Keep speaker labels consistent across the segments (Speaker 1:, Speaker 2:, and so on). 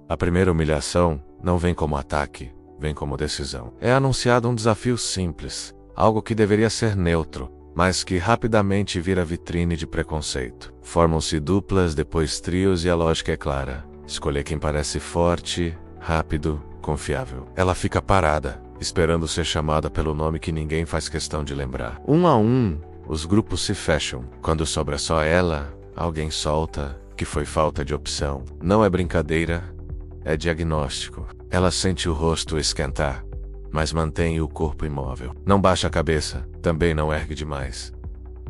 Speaker 1: A primeira humilhação não vem como ataque, vem como decisão. É anunciado um desafio simples, algo que deveria ser neutro, mas que rapidamente vira vitrine de preconceito. Formam-se duplas, depois trios e a lógica é clara. Escolher quem parece forte, rápido, confiável. Ela fica parada, esperando ser chamada pelo nome que ninguém faz questão de lembrar. Um a um, os grupos se fecham. Quando sobra só ela, alguém solta, que foi falta de opção. Não é brincadeira, é diagnóstico. Ela sente o rosto esquentar, mas mantém o corpo imóvel. Não baixa a cabeça, também não ergue demais.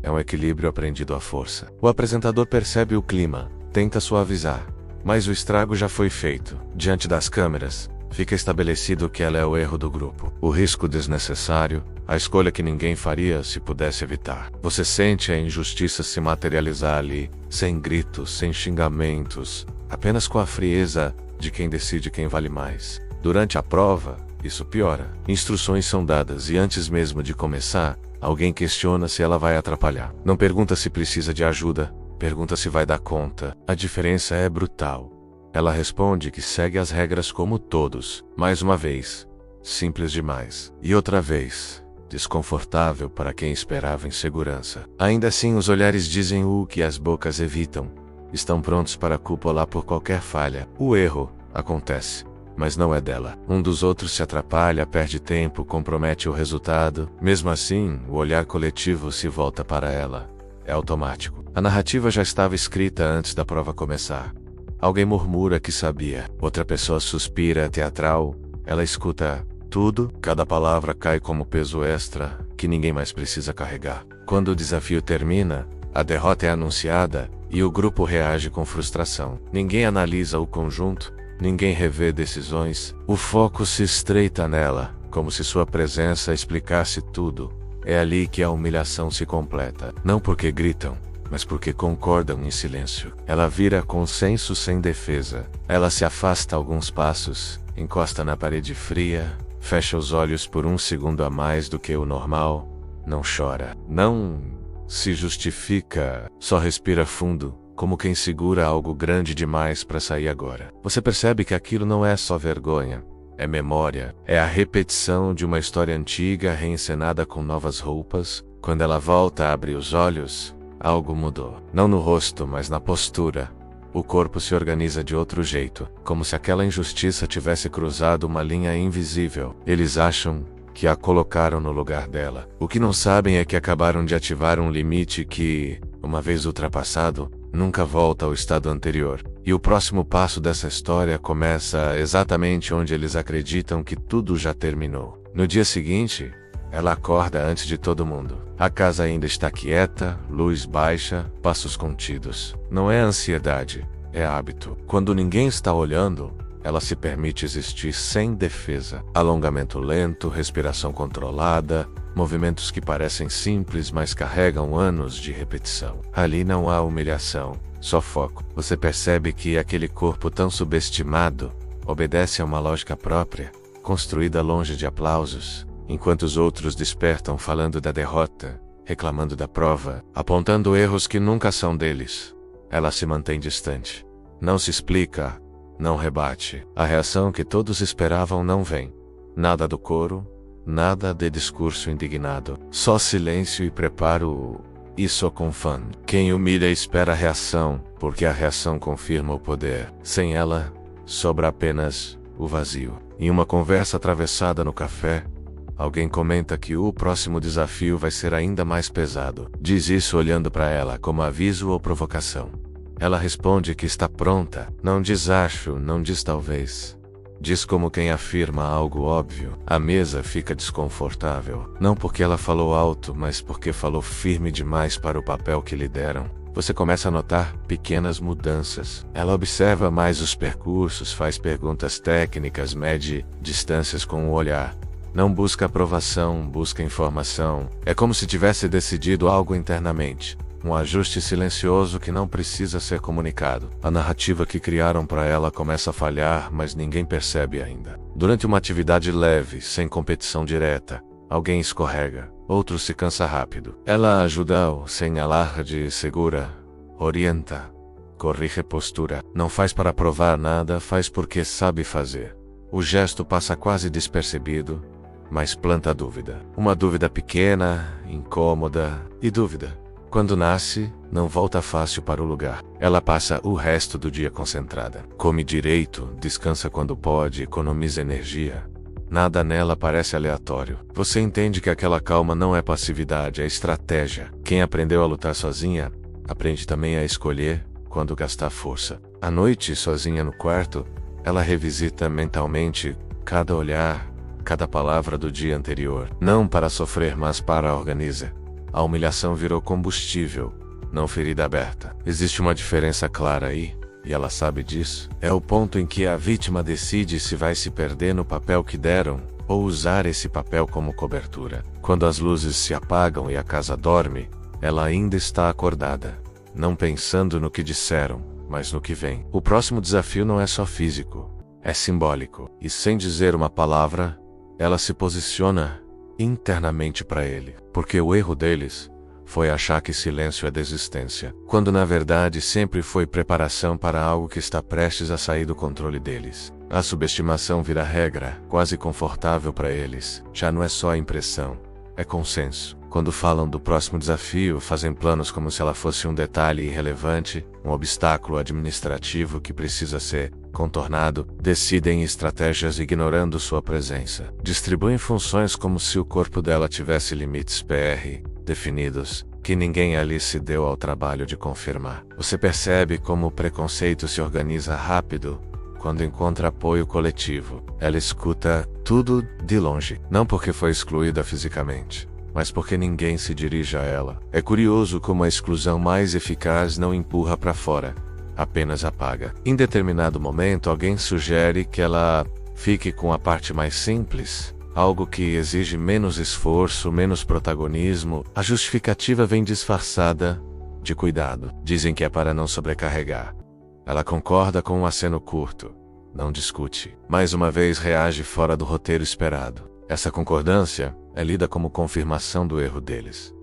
Speaker 1: É um equilíbrio aprendido à força. O apresentador percebe o clima, tenta suavizar, mas o estrago já foi feito. Diante das câmeras, fica estabelecido que ela é o erro do grupo. O risco desnecessário, a escolha que ninguém faria se pudesse evitar. Você sente a injustiça se materializar ali, sem gritos, sem xingamentos, apenas com a frieza de quem decide quem vale mais. Durante a prova, isso piora. Instruções são dadas e antes mesmo de começar, alguém questiona se ela vai atrapalhar. Não pergunta se precisa de ajuda, pergunta se vai dar conta. A diferença é brutal. Ela responde que segue as regras como todos. Mais uma vez, simples demais. E outra vez, desconfortável para quem esperava insegurança. Ainda assim, os olhares dizem o que as bocas evitam. Estão prontos para cupolar por qualquer falha. O erro acontece, mas não é dela. Um dos outros se atrapalha, perde tempo, compromete o resultado. Mesmo assim, o olhar coletivo se volta para ela. É automático. A narrativa já estava escrita antes da prova começar. Alguém murmura que sabia. Outra pessoa suspira, teatral. Ela escuta tudo. Cada palavra cai como peso extra que ninguém mais precisa carregar. Quando o desafio termina, a derrota é anunciada e o grupo reage com frustração. Ninguém analisa o conjunto, ninguém revê decisões. O foco se estreita nela, como se sua presença explicasse tudo. É ali que a humilhação se completa. Não porque gritam, mas porque concordam em silêncio. Ela vira consenso sem defesa. Ela se afasta alguns passos, encosta na parede fria, fecha os olhos por um segundo a mais do que o normal. Não chora. Não se justifica, só respira fundo, como quem segura algo grande demais para sair agora. Você percebe que aquilo não é só vergonha, é memória, é a repetição de uma história antiga reencenada com novas roupas. Quando ela volta a abrir os olhos, algo mudou. Não no rosto, mas na postura. O corpo se organiza de outro jeito, como se aquela injustiça tivesse cruzado uma linha invisível. Eles acham que a colocaram no lugar dela. O que não sabem é que acabaram de ativar um limite que, uma vez ultrapassado, nunca volta ao estado anterior. E o próximo passo dessa história começa exatamente onde eles acreditam que tudo já terminou. No dia seguinte, ela acorda antes de todo mundo. A casa ainda está quieta, luz baixa, passos contidos. Não é ansiedade, é hábito. Quando ninguém está olhando, ela se permite existir sem defesa. Alongamento lento, respiração controlada, movimentos que parecem simples, mas carregam anos de repetição. Ali não há humilhação, só foco. Você percebe que aquele corpo tão subestimado obedece a uma lógica própria, construída longe de aplausos, enquanto os outros despertam falando da derrota, reclamando da prova, apontando erros que nunca são deles. Ela se mantém distante. Não se explica, não rebate. A reação que todos esperavam não vem. Nada do coro, nada de discurso indignado. Só silêncio e preparo. Isso com fã. Quem humilha espera a reação, porque a reação confirma o poder. Sem ela, sobra apenas o vazio. Em uma conversa atravessada no café, alguém comenta que o próximo desafio vai ser ainda mais pesado. Diz isso olhando para ela como aviso ou provocação. Ela responde que está pronta. Não diz acho, não diz talvez. Diz como quem afirma algo óbvio. A mesa fica desconfortável. Não porque ela falou alto, mas porque falou firme demais para o papel que lhe deram. Você começa a notar pequenas mudanças. Ela observa mais os percursos, faz perguntas técnicas, mede distâncias com o olhar. Não busca aprovação, busca informação. É como se tivesse decidido algo internamente. Um ajuste silencioso que não precisa ser comunicado. A narrativa que criaram para ela começa a falhar, mas ninguém percebe ainda. Durante uma atividade leve, sem competição direta, alguém escorrega, outro se cansa rápido. Ela ajuda-o, sem alarde, segura, orienta, corrige postura. Não faz para provar nada, faz porque sabe fazer. O gesto passa quase despercebido, mas planta dúvida. Uma dúvida pequena, incômoda e dúvida. Quando nasce, não volta fácil para o lugar. Ela passa o resto do dia concentrada. Come direito, descansa quando pode, economiza energia. Nada nela parece aleatório. Você entende que aquela calma não é passividade, é estratégia. Quem aprendeu a lutar sozinha, aprende também a escolher quando gastar força. À noite, sozinha no quarto, ela revisita mentalmente cada olhar, cada palavra do dia anterior. Não para sofrer, mas para organizar. A humilhação virou combustível, não ferida aberta. Existe uma diferença clara aí, e ela sabe disso. É o ponto em que a vítima decide se vai se perder no papel que deram, ou usar esse papel como cobertura. Quando as luzes se apagam e a casa dorme, ela ainda está acordada, não pensando no que disseram, mas no que vem. O próximo desafio não é só físico, é simbólico. E sem dizer uma palavra, ela se posiciona internamente para ele, porque o erro deles foi achar que silêncio é desistência, quando na verdade sempre foi preparação para algo que está prestes a sair do controle deles. A subestimação vira regra, quase confortável para eles. Já não é só impressão, é consenso. Quando falam do próximo desafio, fazem planos como se ela fosse um detalhe irrelevante, um obstáculo administrativo que precisa ser contornado, decidem estratégias ignorando sua presença. Distribuem funções como se o corpo dela tivesse limites PR definidos, que ninguém ali se deu ao trabalho de confirmar. Você percebe como o preconceito se organiza rápido quando encontra apoio coletivo. Ela escuta tudo de longe, não porque foi excluída fisicamente, mas porque ninguém se dirige a ela. É curioso como a exclusão mais eficaz não empurra para fora, apenas apaga. Em determinado momento, alguém sugere que ela fique com a parte mais simples, algo que exige menos esforço, menos protagonismo. A justificativa vem disfarçada de cuidado. Dizem que é para não sobrecarregar. Ela concorda com um aceno curto, não discute. Mais uma vez reage fora do roteiro esperado. Essa concordância é lida como confirmação do erro deles.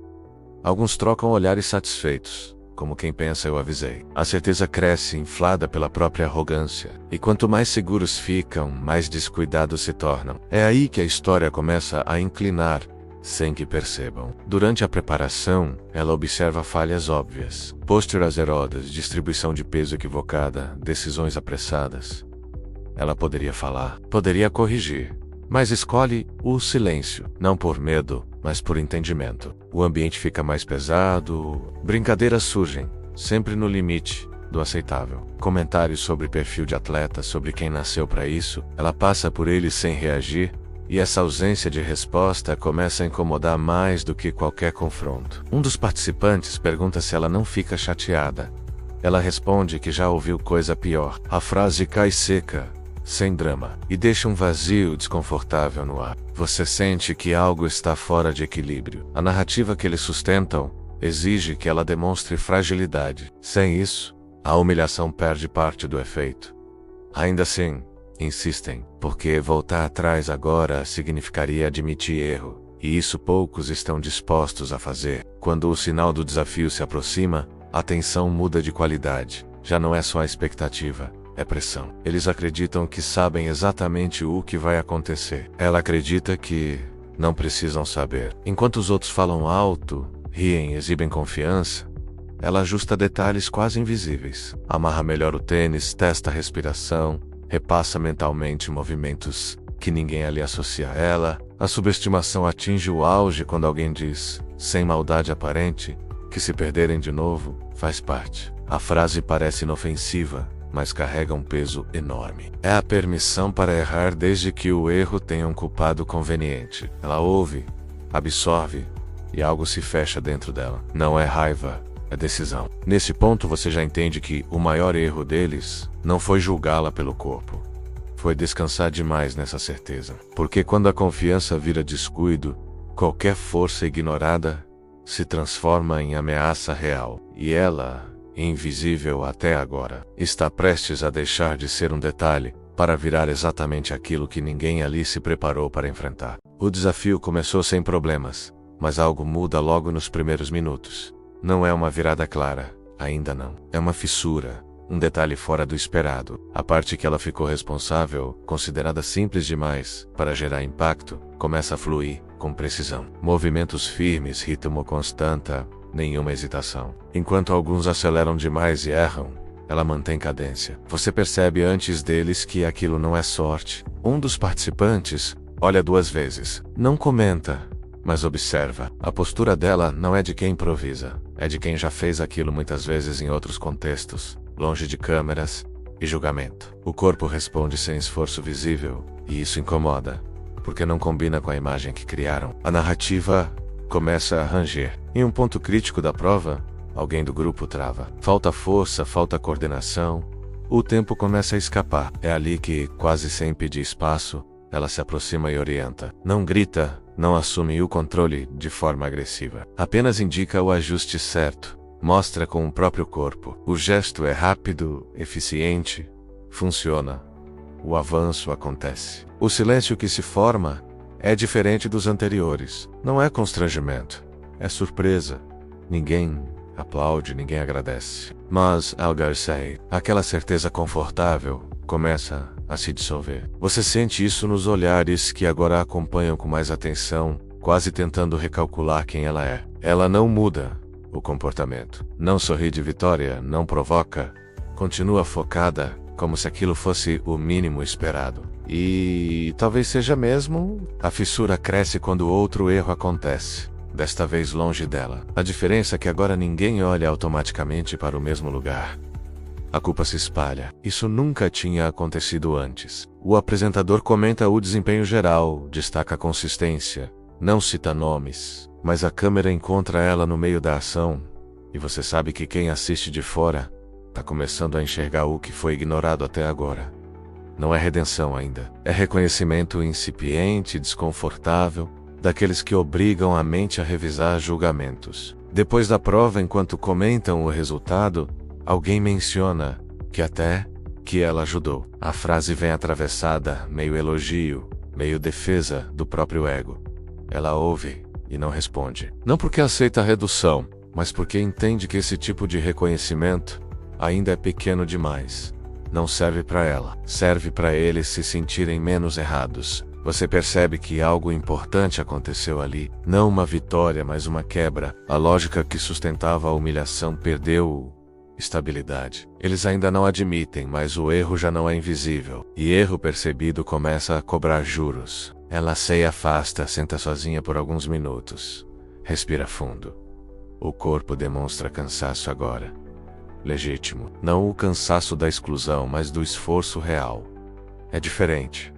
Speaker 1: Alguns trocam olhares satisfeitos, como quem pensa eu avisei. A certeza cresce, inflada pela própria arrogância. E quanto mais seguros ficam, mais descuidados se tornam. É aí que a história começa a inclinar, sem que percebam. Durante a preparação, ela observa falhas óbvias. Posturas erodas, distribuição de peso equivocada, decisões apressadas. Ela poderia falar, poderia corrigir, mas escolhe o silêncio, não por medo, mas por entendimento. O ambiente fica mais pesado, brincadeiras surgem, sempre no limite do aceitável. Comentários sobre perfil de atleta, sobre quem nasceu para isso, ela passa por eles sem reagir, e essa ausência de resposta começa a incomodar mais do que qualquer confronto. Um dos participantes pergunta se ela não fica chateada. Ela responde que já ouviu coisa pior. A frase cai seca, sem drama, e deixa um vazio desconfortável no ar. Você sente que algo está fora de equilíbrio. A narrativa que eles sustentam exige que ela demonstre fragilidade. Sem isso, a humilhação perde parte do efeito. Ainda assim, insistem, porque voltar atrás agora significaria admitir erro, e isso poucos estão dispostos a fazer. Quando o sinal do desafio se aproxima, a tensão muda de qualidade. Já não é só a expectativa, é pressão. Eles acreditam que sabem exatamente o que vai acontecer. Ela acredita que não precisam saber. Enquanto os outros falam alto, riem, exibem confiança, ela ajusta detalhes quase invisíveis. Amarra melhor o tênis, testa a respiração, repassa mentalmente movimentos que ninguém ali associa a ela. A subestimação atinge o auge quando alguém diz, sem maldade aparente, que se perderem de novo, faz parte. A frase parece inofensiva, mas carrega um peso enorme. É a permissão para errar desde que o erro tenha um culpado conveniente. Ela ouve, absorve, e algo se fecha dentro dela. Não é raiva, é decisão. Nesse ponto você já entende que o maior erro deles não foi julgá-la pelo corpo. Foi descansar demais nessa certeza. Porque quando a confiança vira descuido, qualquer força ignorada se transforma em ameaça real. E ela, invisível até agora, está prestes a deixar de ser um detalhe para virar exatamente aquilo que ninguém ali se preparou para enfrentar. O desafio começou sem problemas, mas algo muda logo nos primeiros minutos. Não é uma virada clara, ainda não. É uma fissura, um detalhe fora do esperado. A parte que ela ficou responsável, considerada simples demais para gerar impacto, começa a fluir com precisão. Movimentos firmes, ritmo constante, nenhuma hesitação. Enquanto alguns aceleram demais e erram, ela mantém cadência. Você percebe antes deles que aquilo não é sorte. Um dos participantes olha 2 vezes. Não comenta, mas observa. A postura dela não é de quem improvisa. É de quem já fez aquilo muitas vezes em outros contextos, longe de câmeras e julgamento. O corpo responde sem esforço visível, e isso incomoda, porque não combina com a imagem que criaram. A narrativa começa a ranger. Em um ponto crítico da prova, alguém do grupo trava. Falta força, falta coordenação. O tempo começa a escapar. É ali que, quase sem pedir espaço, ela se aproxima e orienta. Não grita, não assume o controle de forma agressiva. Apenas indica o ajuste certo. Mostra com o próprio corpo. O gesto é rápido, eficiente, funciona. O avanço acontece. O silêncio que se forma é diferente dos anteriores. Não é constrangimento, é surpresa. Ninguém aplaude, ninguém agradece. Mas, Algarcei, aquela certeza confortável começa a se dissolver. Você sente isso nos olhares que agora a acompanham com mais atenção, quase tentando recalcular quem ela é. Ela não muda o comportamento. Não sorri de vitória, não provoca. Continua focada, como se aquilo fosse o mínimo esperado. E talvez seja mesmo. A fissura cresce quando outro erro acontece. Desta vez longe dela. A diferença é que agora ninguém olha automaticamente para o mesmo lugar. A culpa se espalha. Isso nunca tinha acontecido antes. O apresentador comenta o desempenho geral, destaca a consistência, não cita nomes, mas a câmera encontra ela no meio da ação, e você sabe que quem assiste de fora está começando a enxergar o que foi ignorado até agora. Não é redenção ainda. É reconhecimento incipiente, desconfortável, daqueles que obrigam a mente a revisar julgamentos. Depois da prova, enquanto comentam o resultado, alguém menciona que ela ajudou. A frase vem atravessada, meio elogio, meio defesa do próprio ego. Ela ouve e não responde. Não porque aceita a redução, mas porque entende que esse tipo de reconhecimento ainda é pequeno demais. Não serve para ela. Serve para eles se sentirem menos errados. Você percebe que algo importante aconteceu ali. Não uma vitória, mas uma quebra. A lógica que sustentava a humilhação perdeu estabilidade. Eles ainda não admitem, mas o erro já não é invisível. E erro percebido começa a cobrar juros. Ela se afasta, senta sozinha por alguns minutos. Respira fundo. O corpo demonstra cansaço agora. Legítimo. Não o cansaço da exclusão, mas do esforço real. É diferente.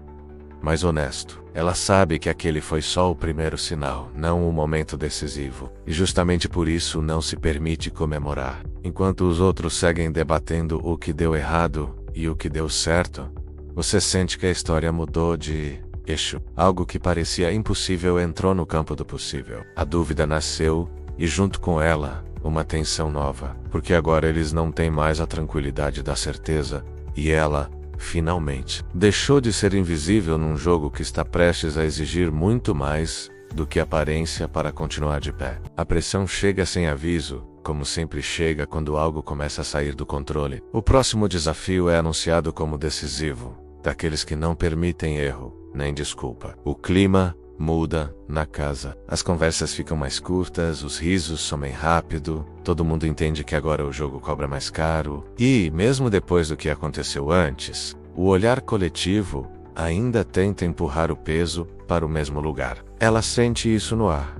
Speaker 1: Mais honesto. Ela sabe que aquele foi só o primeiro sinal, não o momento decisivo. E justamente por isso não se permite comemorar. Enquanto os outros seguem debatendo o que deu errado e o que deu certo, você sente que a história mudou de eixo. Algo que parecia impossível entrou no campo do possível. A dúvida nasceu, e junto com ela, uma tensão nova. Porque agora eles não têm mais a tranquilidade da certeza, e ela, finalmente, deixou de ser invisível num jogo que está prestes a exigir muito mais do que aparência para continuar de pé. A pressão chega sem aviso, como sempre chega quando algo começa a sair do controle. O próximo desafio é anunciado como decisivo, daqueles que não permitem erro, nem desculpa. O clima muda na casa. As conversas ficam mais curtas, os risos somem rápido, todo mundo entende que agora o jogo cobra mais caro. E, mesmo depois do que aconteceu antes, o olhar coletivo ainda tenta empurrar o peso para o mesmo lugar. Ela sente isso no ar.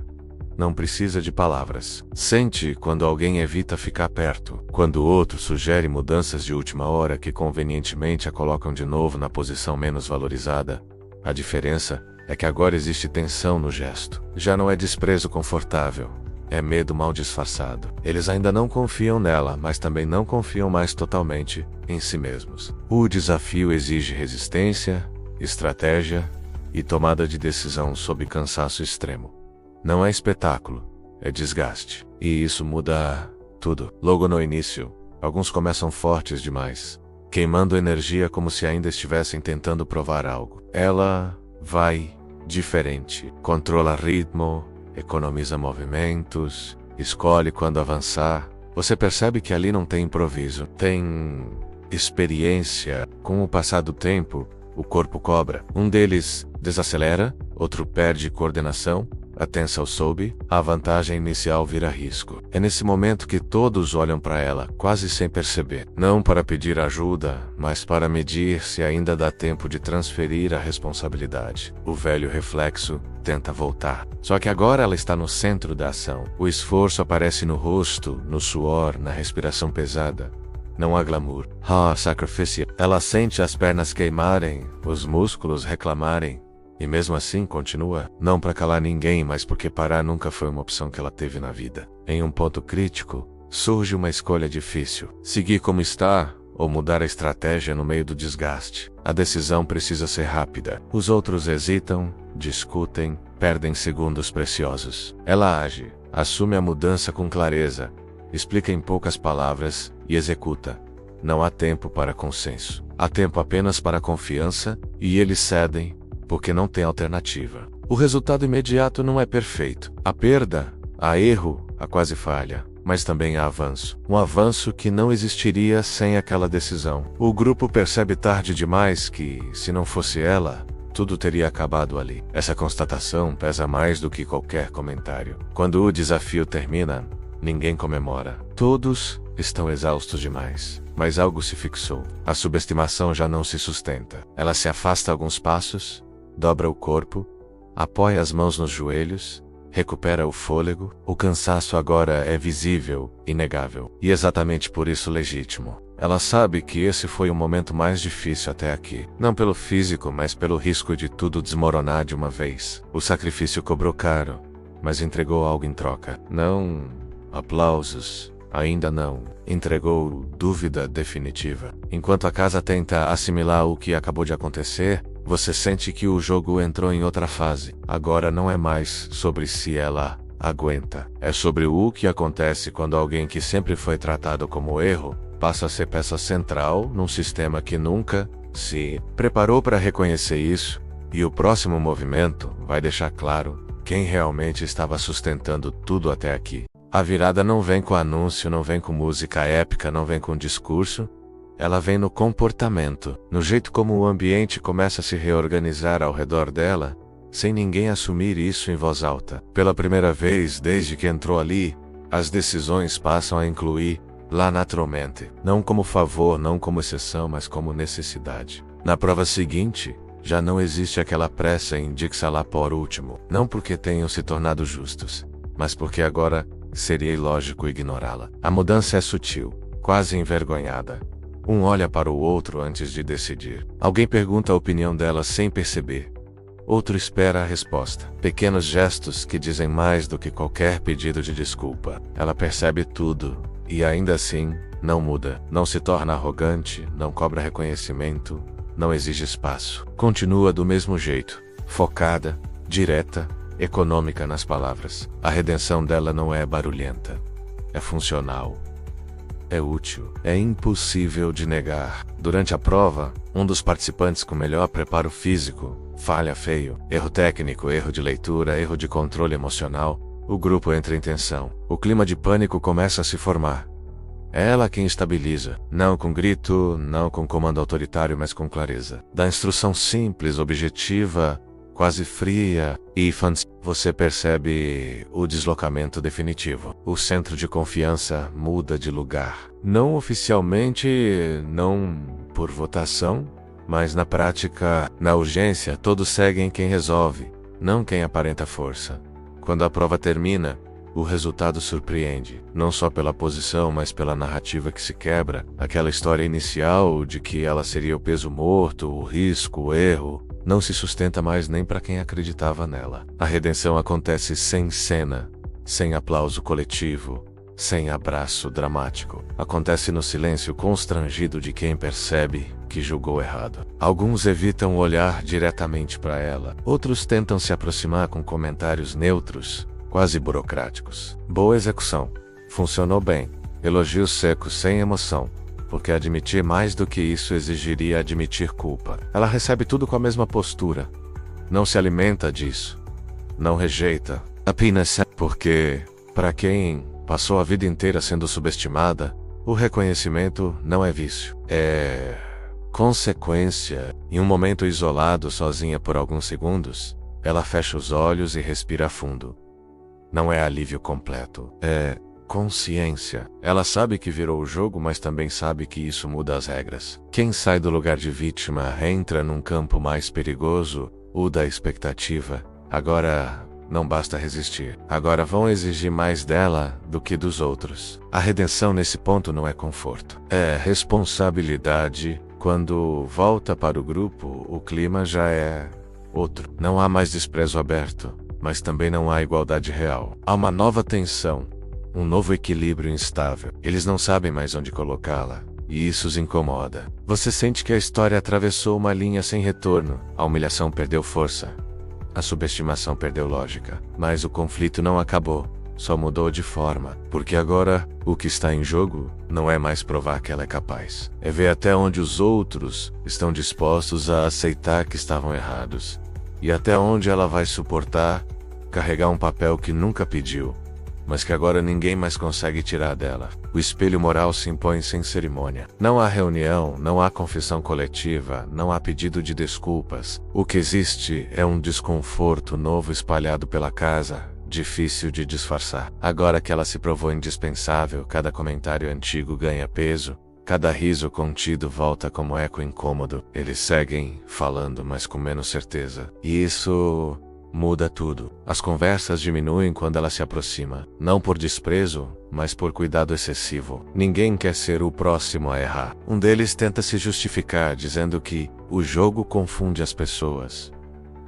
Speaker 1: Não precisa de palavras. Sente quando alguém evita ficar perto, quando o outro sugere mudanças de última hora que convenientemente a colocam de novo na posição menos valorizada. A diferença é que agora existe tensão no gesto. Já não é desprezo confortável. É medo mal disfarçado. Eles ainda não confiam nela, mas também não confiam mais totalmente em si mesmos. O desafio exige resistência, estratégia e tomada de decisão sob cansaço extremo. Não é espetáculo, é desgaste. E isso muda tudo. Logo no início, alguns começam fortes demais, queimando energia como se ainda estivessem tentando provar algo. Ela vai diferente. Controla ritmo, economiza movimentos, escolhe quando avançar. Você percebe que ali não tem improviso, tem experiência. Com o passar do tempo, o corpo cobra. Um deles desacelera, outro perde coordenação, a tensão sobe, a vantagem inicial vira risco. É nesse momento que todos olham para ela, quase sem perceber. Não para pedir ajuda, mas para medir se ainda dá tempo de transferir a responsabilidade. O velho reflexo tenta voltar. Só que agora ela está no centro da ação. O esforço aparece no rosto, no suor, na respiração pesada. Não há glamour. Sacrifício. Ela sente as pernas queimarem, os músculos reclamarem. E mesmo assim continua, não para calar ninguém, mas porque parar nunca foi uma opção que ela teve na vida. Em um ponto crítico, surge uma escolha difícil. Seguir como está, ou mudar a estratégia no meio do desgaste. A decisão precisa ser rápida. Os outros hesitam, discutem, perdem segundos preciosos. Ela age, assume a mudança com clareza, explica em poucas palavras e executa. Não há tempo para consenso. Há tempo apenas para confiança, e eles cedem, porque não tem alternativa. O resultado imediato não é perfeito. Há perda, há erro, há quase falha, mas também há avanço. Um avanço que não existiria sem aquela decisão. O grupo percebe tarde demais que, se não fosse ela, tudo teria acabado ali. Essa constatação pesa mais do que qualquer comentário. Quando o desafio termina, ninguém comemora. Todos estão exaustos demais. Mas algo se fixou. A subestimação já não se sustenta. Ela se afasta alguns passos, dobra o corpo, apoia as mãos nos joelhos, recupera o fôlego. O cansaço agora é visível, inegável. E exatamente por isso legítimo. Ela sabe que esse foi o momento mais difícil até aqui. Não pelo físico, mas pelo risco de tudo desmoronar de uma vez. O sacrifício cobrou caro, mas entregou algo em troca. Não aplausos, ainda não. Entregou dúvida definitiva. Enquanto a casa tenta assimilar o que acabou de acontecer, você sente que o jogo entrou em outra fase. Agora não é mais sobre se ela aguenta. É sobre o que acontece quando alguém que sempre foi tratado como erro passa a ser peça central num sistema que nunca se preparou para reconhecer isso. E o próximo movimento vai deixar claro quem realmente estava sustentando tudo até aqui. A virada não vem com anúncio, não vem com música épica, não vem com discurso. Ela vem no comportamento, no jeito como o ambiente começa a se reorganizar ao redor dela, sem ninguém assumir isso em voz alta. Pela primeira vez desde que entrou ali, as decisões passam a incluir lá naturalmente, não como favor, não como exceção, mas como necessidade. Na prova seguinte, já não existe aquela pressa em dixar lá por último, não porque tenham se tornado justos, mas porque agora seria ilógico ignorá-la. A mudança é sutil, quase envergonhada. Um olha para o outro antes de decidir. Alguém pergunta a opinião dela sem perceber. Outro espera a resposta. Pequenos gestos que dizem mais do que qualquer pedido de desculpa. Ela percebe tudo, e ainda assim, não muda. Não se torna arrogante, não cobra reconhecimento, não exige espaço. Continua do mesmo jeito, focada, direta, econômica nas palavras. A redenção dela não é barulhenta. É funcional. É útil. É impossível de negar. Durante a prova, um dos participantes com melhor preparo físico falha feio. Erro técnico, erro de leitura, erro de controle emocional. O grupo entra em tensão. O clima de pânico começa a se formar. É ela quem estabiliza. Não com grito, não com comando autoritário, mas com clareza. Dá instrução simples, objetiva, quase fria, e você percebe o deslocamento definitivo. O centro de confiança muda de lugar. Não oficialmente, não por votação, mas na prática, na urgência, todos seguem quem resolve, não quem aparenta força. Quando a prova termina, o resultado surpreende, não só pela posição, mas pela narrativa que se quebra. Aquela história inicial de que ela seria o peso morto, o risco, o erro, não se sustenta mais nem para quem acreditava nela. A redenção acontece sem cena, sem aplauso coletivo, sem abraço dramático. Acontece no silêncio constrangido de quem percebe que julgou errado. Alguns evitam olhar diretamente para ela, outros tentam se aproximar com comentários neutros, quase burocráticos. Boa execução. Funcionou bem. Elogios secos sem emoção. Porque admitir mais do que isso exigiria admitir culpa. Ela recebe tudo com a mesma postura. Não se alimenta disso. Não rejeita. Apenas porque, para quem passou a vida inteira sendo subestimada, o reconhecimento não é vício, é consequência. Em um momento isolado, sozinha por alguns segundos, ela fecha os olhos e respira fundo. Não é alívio completo, é consciência. Ela sabe que virou o jogo, mas também sabe que isso muda as regras. Quem sai do lugar de vítima entra num campo mais perigoso, o da expectativa. Agora não basta resistir. Agora vão exigir mais dela do que dos outros. A redenção nesse ponto não é conforto, é responsabilidade. Quando volta para o grupo, o clima já é outro. Não há mais desprezo aberto, mas também não há igualdade real. Há uma nova tensão, um novo equilíbrio instável. Eles não sabem mais onde colocá-la, e isso os incomoda. Você sente que a história atravessou uma linha sem retorno. A humilhação perdeu força, a subestimação perdeu lógica. Mas o conflito não acabou, só mudou de forma. Porque agora, o que está em jogo não é mais provar que ela é capaz. É ver até onde os outros estão dispostos a aceitar que estavam errados. E até onde ela vai suportar carregar um papel que nunca pediu, mas que agora ninguém mais consegue tirar dela. O espelho moral se impõe sem cerimônia. Não há reunião, não há confissão coletiva, não há pedido de desculpas. O que existe é um desconforto novo espalhado pela casa, difícil de disfarçar. Agora que ela se provou indispensável, cada comentário antigo ganha peso, cada riso contido volta como eco incômodo. Eles seguem falando, mas com menos certeza. E isso muda tudo. As conversas diminuem quando ela se aproxima. Não por desprezo, mas por cuidado excessivo. Ninguém quer ser o próximo a errar. Um deles tenta se justificar, dizendo que o jogo confunde as pessoas.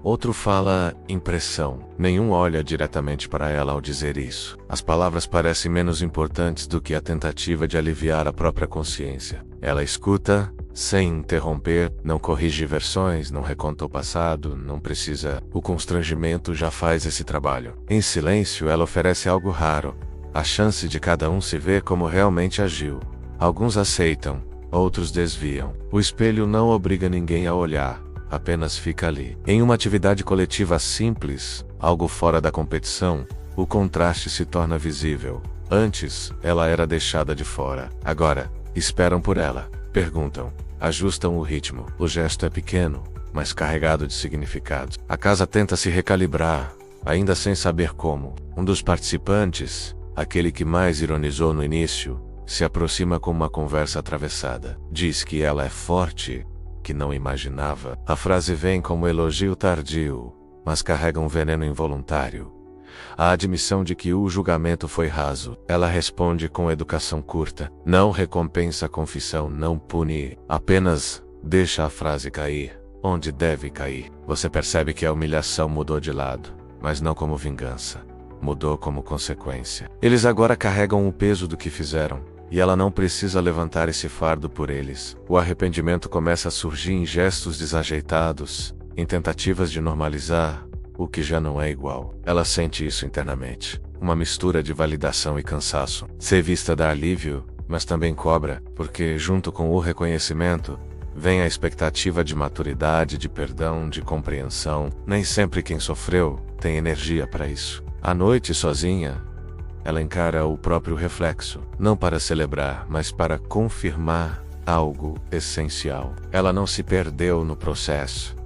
Speaker 1: Outro fala impressão. Nenhum olha diretamente para ela ao dizer isso. As palavras parecem menos importantes do que a tentativa de aliviar a própria consciência. Ela escuta sem interromper, não corrige versões, não reconta o passado, não precisa. O constrangimento já faz esse trabalho. Em silêncio, ela oferece algo raro, a chance de cada um se ver como realmente agiu. Alguns aceitam, outros desviam. O espelho não obriga ninguém a olhar, apenas fica ali. Em uma atividade coletiva simples, algo fora da competição, o contraste se torna visível. Antes, ela era deixada de fora. Agora, esperam por ela. Perguntam, ajustam o ritmo. O gesto é pequeno, mas carregado de significado. A casa tenta se recalibrar, ainda sem saber como. Um dos participantes, aquele que mais ironizou no início, se aproxima com uma conversa atravessada. Diz que ela é forte, que não imaginava. A frase vem como elogio tardio, mas carrega um veneno involuntário. A admissão de que o julgamento foi raso. Ela responde com educação curta. Não recompensa a confissão, não pune, apenas deixa a frase cair onde deve cair. Você percebe que a humilhação mudou de lado, mas não como vingança. Mudou como consequência. Eles agora carregam o peso do que fizeram, e ela não precisa levantar esse fardo por eles. O arrependimento começa a surgir em gestos desajeitados, em tentativas de normalizar o que já não é igual. Ela sente isso internamente. Uma mistura de validação e cansaço. Ser vista dá alívio, mas também cobra, porque junto com o reconhecimento, vem a expectativa de maturidade, de perdão, de compreensão. Nem sempre quem sofreu tem energia para isso. À noite, sozinha, ela encara o próprio reflexo, não para celebrar, mas para confirmar algo essencial. Ela não se perdeu no processo.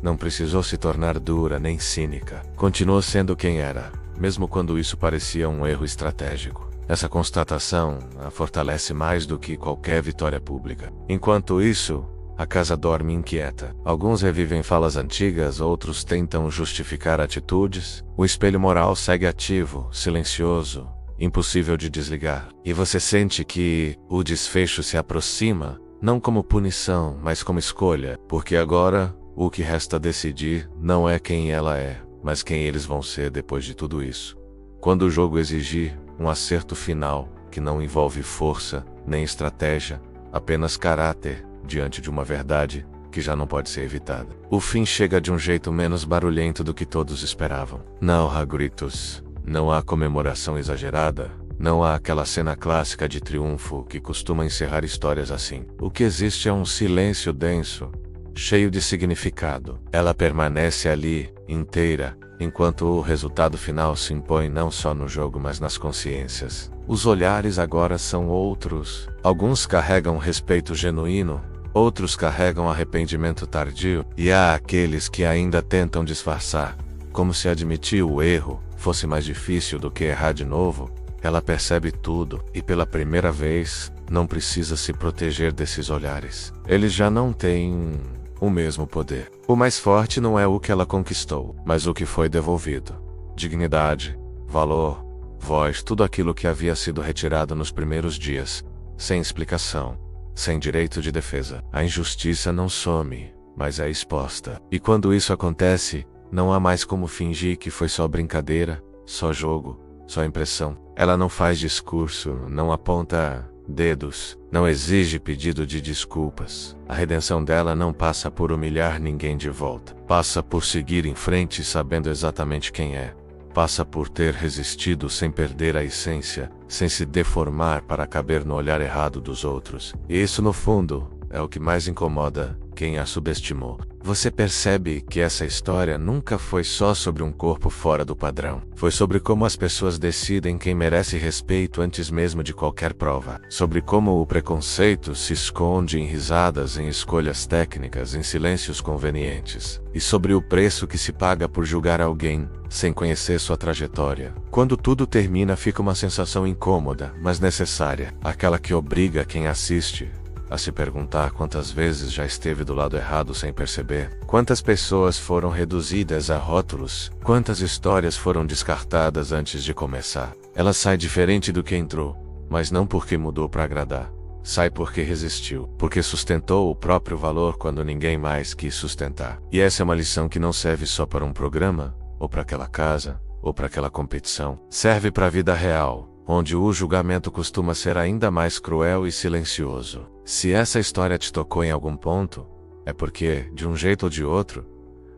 Speaker 1: Não precisou se tornar dura nem cínica. Continuou sendo quem era, mesmo quando isso parecia um erro estratégico. Essa constatação a fortalece mais do que qualquer vitória pública. Enquanto isso, a casa dorme inquieta. Alguns revivem falas antigas, outros tentam justificar atitudes. O espelho moral segue ativo, silencioso, impossível de desligar. E você sente que o desfecho se aproxima, não como punição, mas como escolha, porque agora o que resta decidir não é quem ela é, mas quem eles vão ser depois de tudo isso. Quando o jogo exigir um acerto final, que não envolve força nem estratégia, apenas caráter, diante de uma verdade que já não pode ser evitada. O fim chega de um jeito menos barulhento do que todos esperavam. Não há gritos, não há comemoração exagerada, não há aquela cena clássica de triunfo que costuma encerrar histórias assim. O que existe é um silêncio denso, cheio de significado. Ela permanece ali, inteira, enquanto o resultado final se impõe não só no jogo mas nas consciências. Os olhares agora são outros. Alguns carregam respeito genuíno, outros carregam arrependimento tardio, e há aqueles que ainda tentam disfarçar, como se admitir o erro fosse mais difícil do que errar de novo. Ela percebe tudo, e pela primeira vez, não precisa se proteger desses olhares. Eles já não têm o mesmo poder. O mais forte não é o que ela conquistou, mas o que foi devolvido. Dignidade, valor, voz, tudo aquilo que havia sido retirado nos primeiros dias, sem explicação, sem direito de defesa. A injustiça não some, mas é exposta. E quando isso acontece, não há mais como fingir que foi só brincadeira, só jogo, só impressão. Ela não faz discurso, não aponta dedos, não exige pedido de desculpas. A redenção dela não passa por humilhar ninguém de volta. Passa por seguir em frente sabendo exatamente quem é. Passa por ter resistido sem perder a essência, sem se deformar para caber no olhar errado dos outros. E isso, no fundo, é o que mais incomoda quem a subestimou. Você percebe que essa história nunca foi só sobre um corpo fora do padrão. Foi sobre como as pessoas decidem quem merece respeito antes mesmo de qualquer prova. Sobre como o preconceito se esconde em risadas, em escolhas técnicas, em silêncios convenientes. E sobre o preço que se paga por julgar alguém sem conhecer sua trajetória. Quando tudo termina, fica uma sensação incômoda, mas necessária. Aquela que obriga quem assiste a se perguntar quantas vezes já esteve do lado errado sem perceber, quantas pessoas foram reduzidas a rótulos, quantas histórias foram descartadas antes de começar. Ela sai diferente do que entrou, mas não porque mudou para agradar. Sai porque resistiu, porque sustentou o próprio valor quando ninguém mais quis sustentar. E essa é uma lição que não serve só para um programa, ou para aquela casa, ou para aquela competição. Serve para a vida real, onde o julgamento costuma ser ainda mais cruel e silencioso. Se essa história te tocou em algum ponto, é porque, de um jeito ou de outro,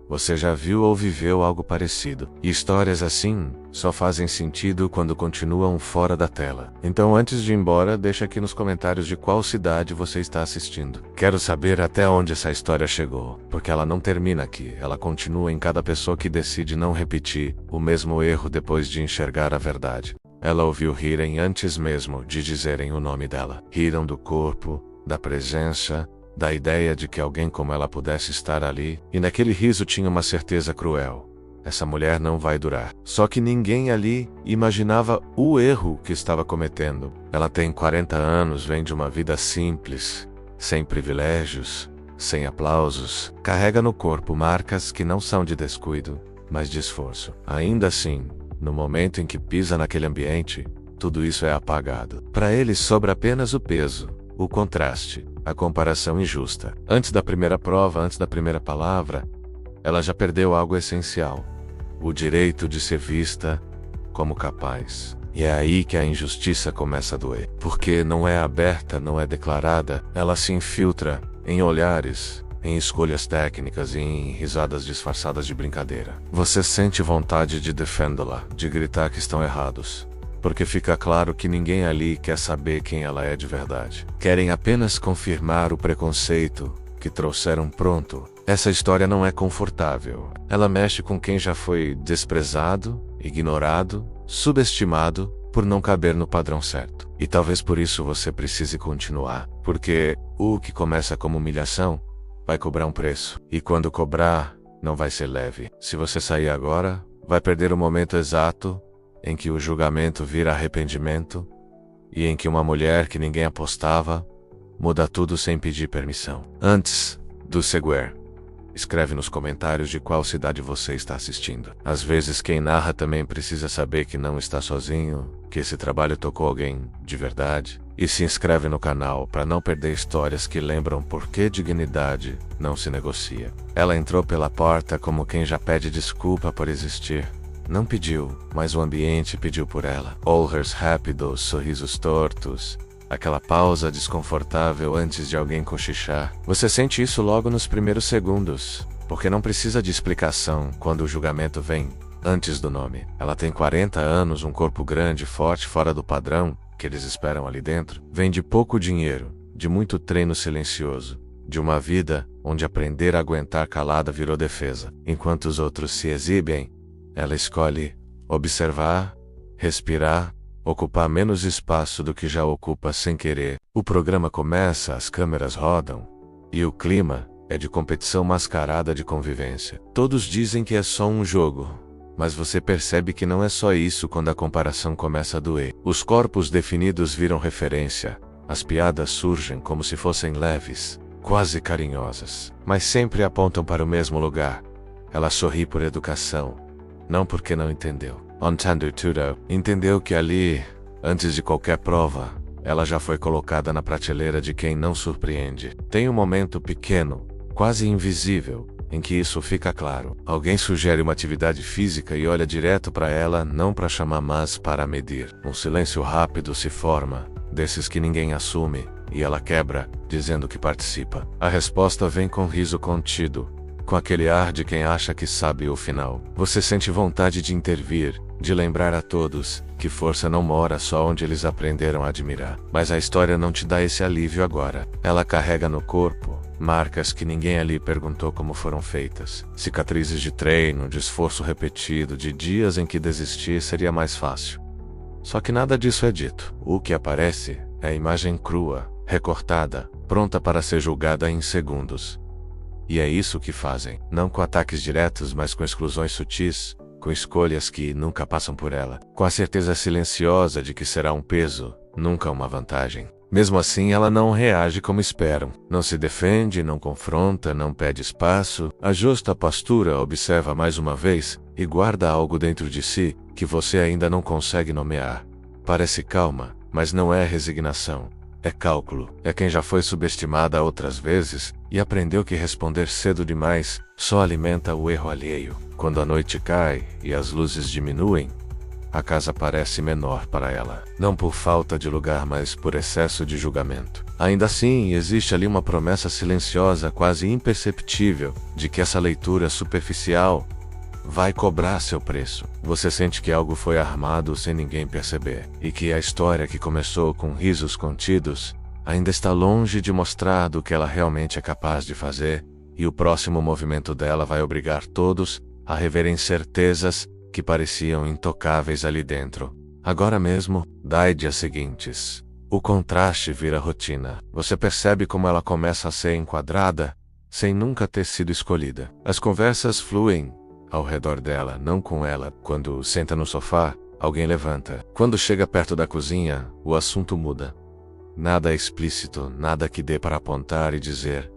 Speaker 1: você já viu ou viveu algo parecido. E histórias assim só fazem sentido quando continuam fora da tela. Então, antes de ir embora, deixa aqui nos comentários de qual cidade você está assistindo. Quero saber até onde essa história chegou, porque ela não termina aqui, ela continua em cada pessoa que decide não repetir o mesmo erro depois de enxergar a verdade. Ela ouviu rirem antes mesmo de dizerem o nome dela. Riram do corpo, da presença, da ideia de que alguém como ela pudesse estar ali, e naquele riso tinha uma certeza cruel. Essa mulher não vai durar. Só que ninguém ali imaginava o erro que estava cometendo. Ela tem 40 anos, vem de uma vida simples, sem privilégios, sem aplausos, carrega no corpo marcas que não são de descuido, mas de esforço. Ainda assim, no momento em que pisa naquele ambiente, tudo isso é apagado. Para ele sobra apenas o peso, o contraste, a comparação injusta. Antes da primeira prova, antes da primeira palavra, ela já perdeu algo essencial: o direito de ser vista como capaz. E é aí que a injustiça começa a doer. Porque não é aberta, não é declarada, ela se infiltra em olhares, em escolhas técnicas e em risadas disfarçadas de brincadeira. Você sente vontade de defendê-la, de gritar que estão errados. Porque fica claro que ninguém ali quer saber quem ela é de verdade. Querem apenas confirmar o preconceito que trouxeram pronto. Essa história não é confortável. Ela mexe com quem já foi desprezado, ignorado, subestimado por não caber no padrão certo. E talvez por isso você precise continuar. Porque o que começa como humilhação vai cobrar um preço. E quando cobrar, não vai ser leve. Se você sair agora, vai perder o momento exato em que o julgamento vira arrependimento e em que uma mulher que ninguém apostava muda tudo sem pedir permissão. Antes do seguir, escreve nos comentários de qual cidade você está assistindo. Às vezes quem narra também precisa saber que não está sozinho, que esse trabalho tocou alguém de verdade. E se inscreve no canal para não perder histórias que lembram por que dignidade não se negocia. Ela entrou pela porta como quem já pede desculpa por existir. Não pediu, mas o ambiente pediu por ela. Olhares rápidos, sorrisos tortos, aquela pausa desconfortável antes de alguém cochichar. Você sente isso logo nos primeiros segundos, porque não precisa de explicação quando o julgamento vem antes do nome. Ela tem 40 anos, um corpo grande, forte, fora do padrão que eles esperam ali dentro. Vem de pouco dinheiro, de muito treino silencioso, de uma vida onde aprender a aguentar calada virou defesa. Enquanto os outros se exibem, ela escolhe observar, respirar, ocupar menos espaço do que já ocupa sem querer. O programa começa, as câmeras rodam, e o clima é de competição mascarada de convivência. Todos dizem que é só um jogo, mas você percebe que não é só isso quando a comparação começa a doer. Os corpos definidos viram referência, as piadas surgem como se fossem leves, quase carinhosas, mas sempre apontam para o mesmo lugar. Ela sorri por educação, não porque não entendeu. Entender tudo, entendeu que ali, antes de qualquer prova, ela já foi colocada na prateleira de quem não surpreende. Tem um momento pequeno, quase invisível, em que isso fica claro. Alguém sugere uma atividade física e olha direto para ela, não para chamar, mas para medir. Um silêncio rápido se forma, desses que ninguém assume, e ela quebra, dizendo que participa. A resposta vem com riso contido, com aquele ar de quem acha que sabe o final. Você sente vontade de intervir, de lembrar a todos que força não mora só onde eles aprenderam a admirar. Mas a história não te dá esse alívio agora. Ela carrega no corpo marcas que ninguém ali perguntou como foram feitas. Cicatrizes de treino, de esforço repetido, de dias em que desistir seria mais fácil. Só que nada disso é dito. O que aparece é a imagem crua, recortada, pronta para ser julgada em segundos. E é isso que fazem, não com ataques diretos, mas com exclusões sutis, com escolhas que nunca passam por ela, com a certeza silenciosa de que será um peso, nunca uma vantagem. Mesmo assim, ela não reage como esperam. Não se defende, não confronta, não pede espaço, ajusta a postura, observa mais uma vez e guarda algo dentro de si que você ainda não consegue nomear. Parece calma, mas não é resignação. É cálculo. É quem já foi subestimada outras vezes e aprendeu que responder cedo demais só alimenta o erro alheio. Quando a noite cai e as luzes diminuem, a casa parece menor para ela. Não por falta de lugar, mas por excesso de julgamento. Ainda assim, existe ali uma promessa silenciosa, quase imperceptível, de que essa leitura superficial vai cobrar seu preço. Você sente que algo foi armado sem ninguém perceber, e que a história que começou com risos contidos ainda está longe de mostrar do que ela realmente é capaz de fazer, e o próximo movimento dela vai obrigar todos a reverem certezas que pareciam intocáveis ali dentro. Agora mesmo, dai dias seguintes. O contraste vira rotina. Você percebe como ela começa a ser enquadrada, sem nunca ter sido escolhida. As conversas fluem ao redor dela, não com ela. Quando senta no sofá, alguém levanta. Quando chega perto da cozinha, o assunto muda. Nada explícito, nada que dê para apontar e dizer: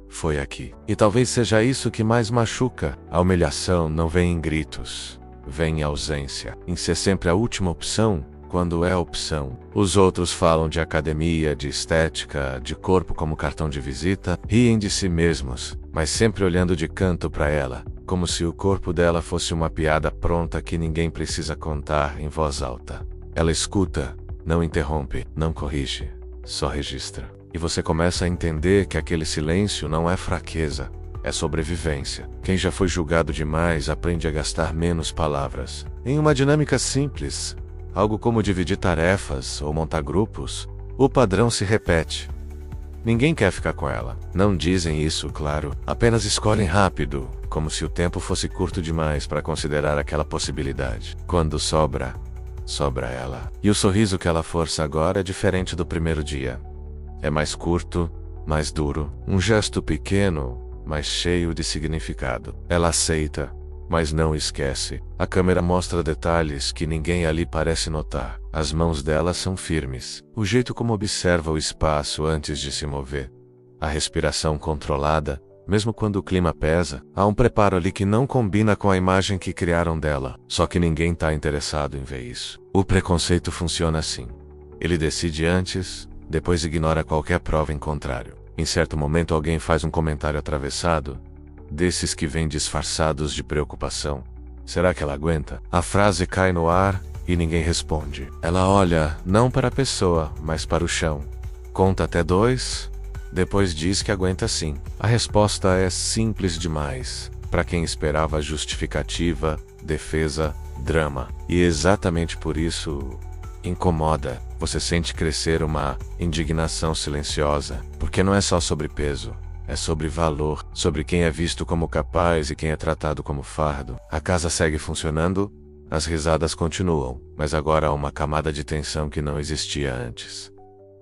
Speaker 1: foi aqui. E talvez seja isso que mais machuca. A humilhação não vem em gritos, vem em ausência. Em ser sempre a última opção, quando é a opção. Os outros falam de academia, de estética, de corpo como cartão de visita, riem de si mesmos, mas sempre olhando de canto para ela, como se o corpo dela fosse uma piada pronta que ninguém precisa contar em voz alta. Ela escuta, não interrompe, não corrige, só registra. E você começa a entender que aquele silêncio não é fraqueza, é sobrevivência. Quem já foi julgado demais aprende a gastar menos palavras. Em uma dinâmica simples, algo como dividir tarefas ou montar grupos, o padrão se repete. Ninguém quer ficar com ela. Não dizem isso, claro, apenas escolhem rápido, como se o tempo fosse curto demais para considerar aquela possibilidade. Quando sobra, sobra ela. E o sorriso que ela força agora é diferente do primeiro dia. É mais curto, mais duro, um gesto pequeno, mas cheio de significado. Ela aceita, mas não esquece. A câmera mostra detalhes que ninguém ali parece notar. As mãos dela são firmes. O jeito como observa o espaço antes de se mover. A respiração controlada, mesmo quando o clima pesa. Há um preparo ali que não combina com a imagem que criaram dela. Só que ninguém está interessado em ver isso. O preconceito funciona assim. Ele decide antes, depois ignora qualquer prova em contrário. Em certo momento alguém faz um comentário atravessado, desses que vêm disfarçados de preocupação. Será que ela aguenta? A frase cai no ar e ninguém responde. Ela olha, não para a pessoa, mas para o chão. Conta até 2, depois diz que aguenta sim. A resposta é simples demais, para quem esperava justificativa, defesa, drama. E exatamente por isso incomoda. Você sente crescer uma indignação silenciosa, porque não é só sobre peso, É sobre valor, sobre quem é visto como capaz e quem é tratado como fardo. A casa segue funcionando, as risadas continuam, mas agora há uma camada de tensão que não existia antes.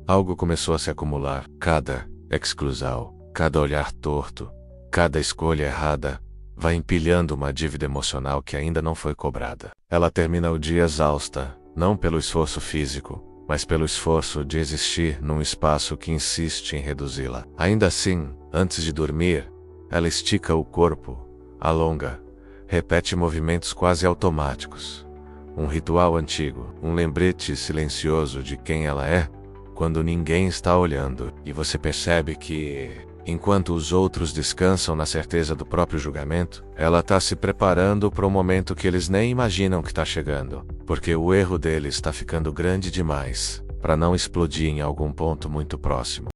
Speaker 1: Algo começou a se acumular. Cada exclusão, cada olhar torto, cada escolha errada vai empilhando uma dívida emocional que ainda não foi cobrada. Ela termina o dia exausta, não pelo esforço físico, mas pelo esforço de existir num espaço que insiste em reduzi-la. Ainda assim, antes de dormir, ela estica o corpo, alonga, repete movimentos quase automáticos. Um ritual antigo, um lembrete silencioso de quem ela é, quando ninguém está olhando, e você percebe que, enquanto os outros descansam na certeza do próprio julgamento, ela está se preparando para um momento que eles nem imaginam que está chegando, porque o erro deles está ficando grande demais para não explodir em algum ponto muito próximo.